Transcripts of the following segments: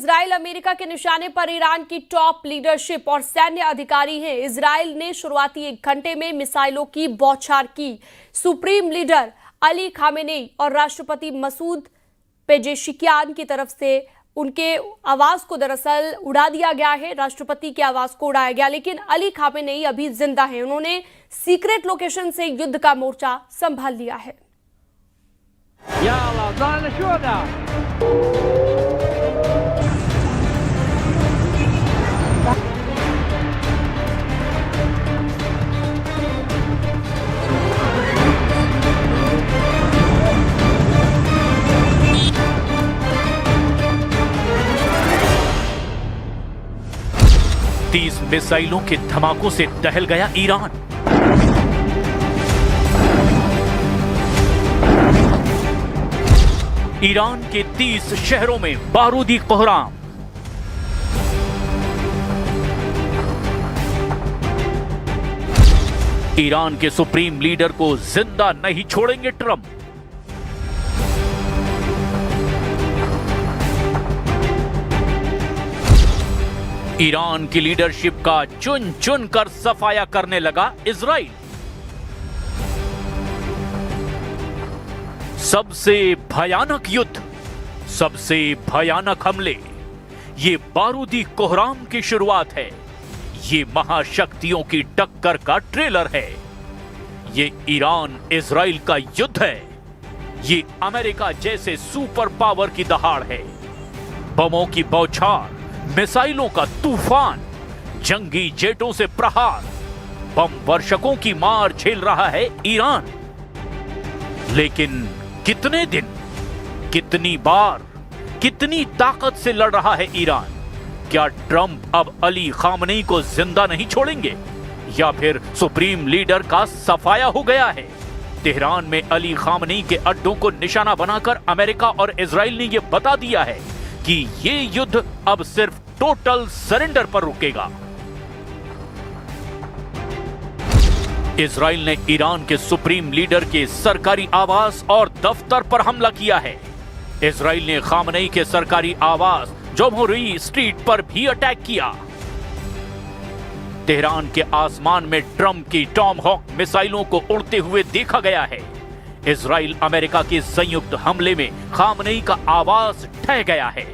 Israel America के निशाने पर ईरान की टॉप लीडरशिप और सैन्य अधिकारी हैं। इजराइल ने शुरुआती 1 घंटे में मिसाइलों की बौछार की। सुप्रीम लीडर अली खामेनेई और राष्ट्रपति मसूद पेजेशिकियान की तरफ से उनके आवास को दरअसल उड़ा दिया गया है। राष्ट्रपति के आवास को उड़ाया गया, लेकिन अली खामेनेई अभी जिंदा हैं। उन्होंने सीक्रेट लोकेशन से युद्ध का मोर्चा संभाल लिया है। तीस मिसाइलों के धमाकों से दहल गया ईरान। ईरान के 30 शहरों में बारूदी कोहराम। ईरान के सुप्रीम लीडर को जिंदा नहीं छोड़ेंगे ट्रंप। ईरान की लीडरशिप का चुन चुन कर सफाया करने लगा इजराइल। सबसे भयानक युद्ध, सबसे भयानक हमले, ये बारूदी कोहराम की शुरुआत है। ये महाशक्तियों की टक्कर का ट्रेलर है। ये ईरान इजराइल का युद्ध है। ये अमेरिका जैसे सुपर पावर की दहाड़ है। बमों की बौछार, मिसाइलों का तूफान, जंगी जेटों से प्रहार, बम वर्षकों की मार झेल रहा है ईरान। लेकिन कितने दिन, कितनी बार, कितनी ताकत से लड़ रहा है ईरान? क्या ट्रंप अब अली खामनेई को जिंदा नहीं छोड़ेंगे, या फिर सुप्रीम लीडर का सफाया हो गया है? तेहरान में अली खामनेई के अड्डों को निशाना बनाकर अमेरिका और इजराइल ने यह बता दिया है कि ये युद्ध अब सिर्फ टोटल सरेंडर पर रुकेगा। इजराइल ने ईरान के सुप्रीम लीडर के सरकारी आवास और दफ्तर पर हमला किया है। इजराइल ने खामनेई के सरकारी आवास जमहूरी स्ट्रीट पर भी अटैक किया। तेहरान के आसमान में ट्रंप की टॉम हॉक मिसाइलों को उड़ते हुए देखा गया है। इजराइल अमेरिका के संयुक्त हमले में खामनेई का आवास ढह गया है।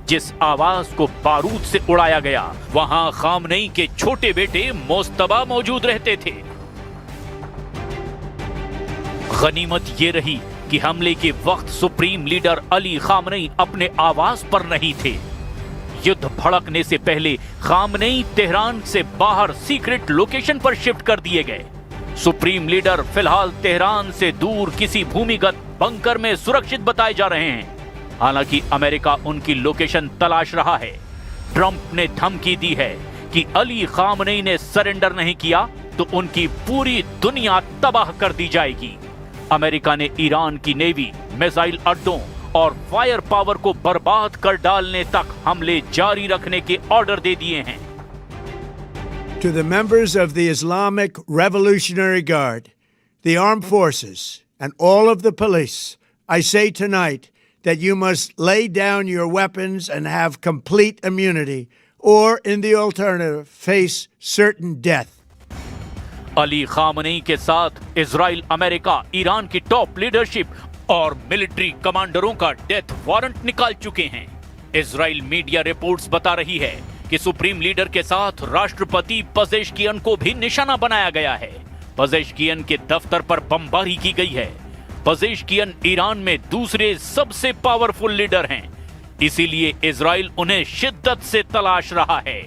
जिस आवास को बारूद से उड़ाया गया, वहां खामनेई के छोटे बेटे मोस्तबा मौजूद रहते थे। गनीमत ये रही कि हमले के वक्त सुप्रीम लीडर अली खामनेई अपने आवास पर नहीं थे। युद्ध भड़कने से पहले खामनेई तेहरान से बाहर सीक्रेट लोकेशन पर शिफ्ट कर दिए गए। सुप्रीम लीडर फिलहाल तेहरान से दूर किसी भूमिगत बंकर में सुरक्षित बताए जा रहे हैं। हालांकि अमेरिका उनकी लोकेशन तलाश रहा है। ट्रंप ने धमकी दी है कि अली खामनेई ने सरेंडर नहीं किया तो उनकी पूरी दुनिया तबाह कर दी जाएगी। अमेरिका ने ईरान की नेवी, मिसाइल अड्डों और फायर पावर को बर्बाद कर डालने तक हमले जारी रखने के ऑर्डर दे दिए हैं। To the members of the Islamic Revolutionary Guard, the armed forces, and all of the police, I say tonight that you must lay down your weapons and have complete immunity, or in the alternative, face certain death. Ali Khamenei के साथ Israel, America, Iran की top leadership और military कमांडरों का death warrant निकाल चुके हैं। Israel media reports बता रही है कि सुप्रीम लीडर के साथ राष्ट्रपति पेजेशिकियान को भी निशाना बनाया गया है। पेजेशिकियान के दफ्तर पर बमबारी की गई है। पेजेशिकियान ईरान में दूसरे सबसे पावरफुल लीडर हैं, इसीलिए इजराइल उन्हें शिद्दत से तलाश रहा है।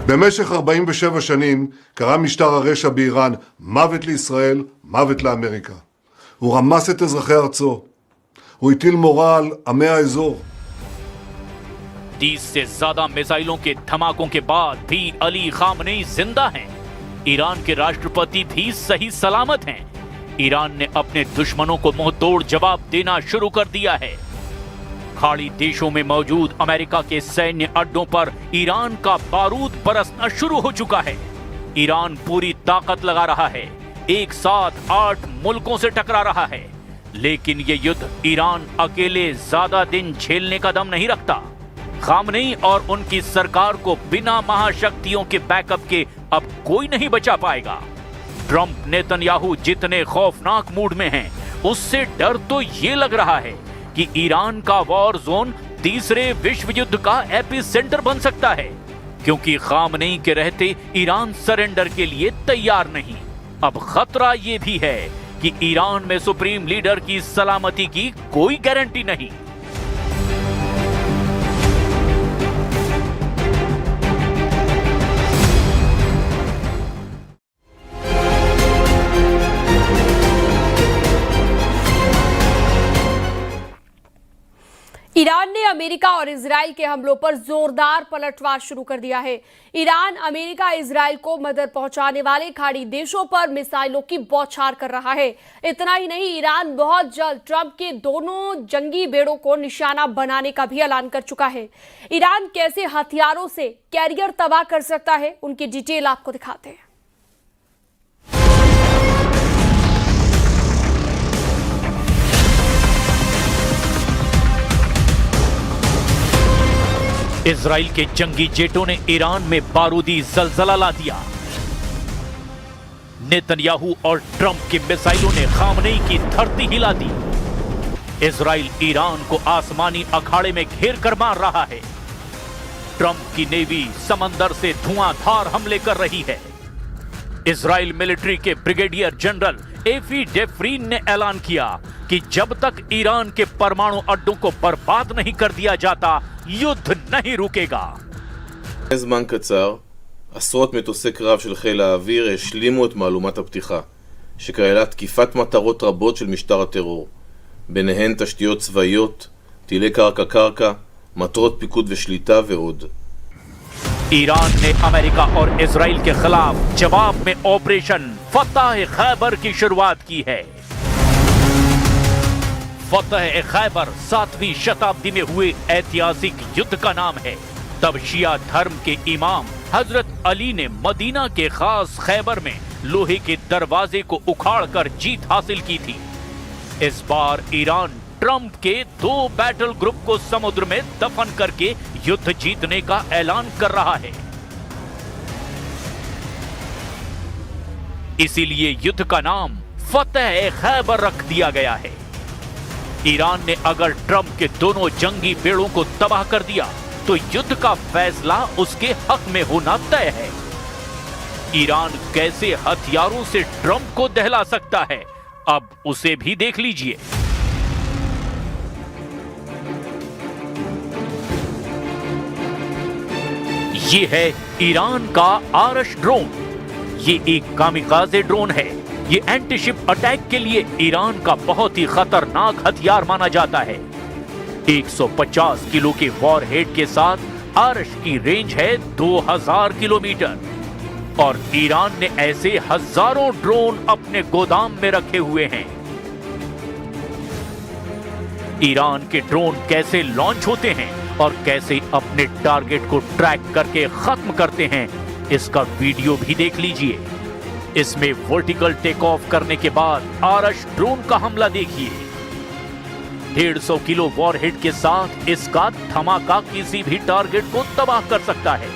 במשך 47 שנים קרא משטר הרשע באיראן מוות לישראל, מוות לאמריקה. הוא רמס את אזרחי ארצו. הוא הטיל מורא על עמי האזור. 30 से ज्यादा मिसाइलों के धमाकों के बाद भी अली खामनेई जिंदा हैं। ईरान के राष्ट्रपति भी सही सलामत हैं। ईरान ने अपने दुश्मनों को मुंहतोड़ जवाब देना शुरू कर दिया है। खाड़ी देशों में मौजूद अमेरिका के सैन्य अड्डों पर ईरान का बारूद बरसना शुरू हो चुका है। ईरान पूरी ताकत लगा रहा है। एक साथ 8 मुल्कों से टकरा रहा है। लेकिन ये युद्ध ईरान अकेले ज्यादा दिन झेलने का दम नहीं रखता। खामनेई और उनकी सरकार को बिना महाशक्तियों के बैकअप के अब कोई नहीं बचा पाएगा। ट्रंप नेतन्याहू जितने खौफनाक मूड में हैं, उससे डर तो ये लग रहा है कि ईरान का वॉर जोन तीसरे विश्व युद्ध का एपिसेंटर बन सकता है, क्योंकि खामनेई के रहते ईरान सरेंडर के लिए तैयार नहीं। अब खतरा ये भी है कि ईरान में सुप्रीम लीडर की सलामती की कोई गारंटी नहीं। ईरान ने अमेरिका और इजराइल के हमलों पर जोरदार पलटवार शुरू कर दिया है। ईरान अमेरिका इजराइल को मदद पहुंचाने वाले खाड़ी देशों पर मिसाइलों की बौछार कर रहा है। इतना ही नहीं, ईरान बहुत जल्द ट्रंप के दोनों जंगी बेड़ों को निशाना बनाने का भी ऐलान कर चुका है। ईरान कैसे हथियारों से कैरियर तबाह कर सकता है, उनकी डिटेल आपको दिखाते हैं। इजराइल के जंगी जेटों ने ईरान में बारूदी जलजला ला दिया। नेतन्याहू और ट्रंप की मिसाइलों ने खामनेई की धरती हिला दी। इजराइल ईरान को आसमानी अखाड़े में घेर कर मार रहा है। ट्रंप की नेवी समंदर से धुआंधार हमले कर रही है। इजराइल मिलिट्री के ब्रिगेडियर जनरल एफी डेफ्रीन ने ऐलान किया कि जब तक ईरान के परमाणु अड्डों को बर्बाद नहीं कर दिया जाता, युद्ध नहीं रुकेगा। זמן קצר, עשרות מטוסי קרב של חיל האוויר השלימו את מהלומת הפתיחה, שכללה תקיפת מטרות רבות של משטר הטרור, ביניהן תשתיות צבאיות, טילי קרקע-קרקע, מטרות פיקוד ושליטה ועוד. ईरान ने अमेरिका और इजराइल के खिलाफ जवाब में ऑपरेशन फतह खैबर की शुरुआत की है। फतह खैबर 7वीं शताब्दी में हुए ऐतिहासिक युद्ध का नाम है। तब शिया धर्म के इमाम हजरत अली ने मदीना के खास खैबर में लोहे के दरवाजे को उखाड़कर जीत हासिल की थी। इस बार ईरान ट्रंप के 2 बैटल ग्रुप को समुद्र में दफन करके युद्ध जीतने का ऐलान कर रहा है। इसीलिए युद्ध का नाम फतह खैबर रख दिया गया है। ईरान ने अगर ट्रंप के दोनों जंगी बेड़ों को तबाह कर दिया तो युद्ध का फैसला उसके हक में होना तय है। ईरान कैसे हथियारों से ट्रंप को दहला सकता है, अब उसे भी देख लीजिए। ये है ईरान का आरश ड्रोन। ये एक कामिकाज़े ड्रोन है। ये एंटीशिप अटैक के लिए ईरान का बहुत ही खतरनाक हथियार माना जाता है। 150 किलो के वॉरहेड के साथ आरश की रेंज है 2000 किलोमीटर और ईरान ने ऐसे हजारों ड्रोन अपने गोदाम में रखे हुए हैं। ईरान के ड्रोन कैसे लॉन्च होते हैं और कैसे अपने टारगेट को ट्रैक करके खत्म करते हैं, इसका वीडियो भी देख लीजिए। इसमें वर्टिकल टेक ऑफ करने के बाद आरश ड्रोन का हमला देखिए। 150 किलो वॉरहेड के साथ इसका धमाका किसी भी टारगेट को तबाह कर सकता है।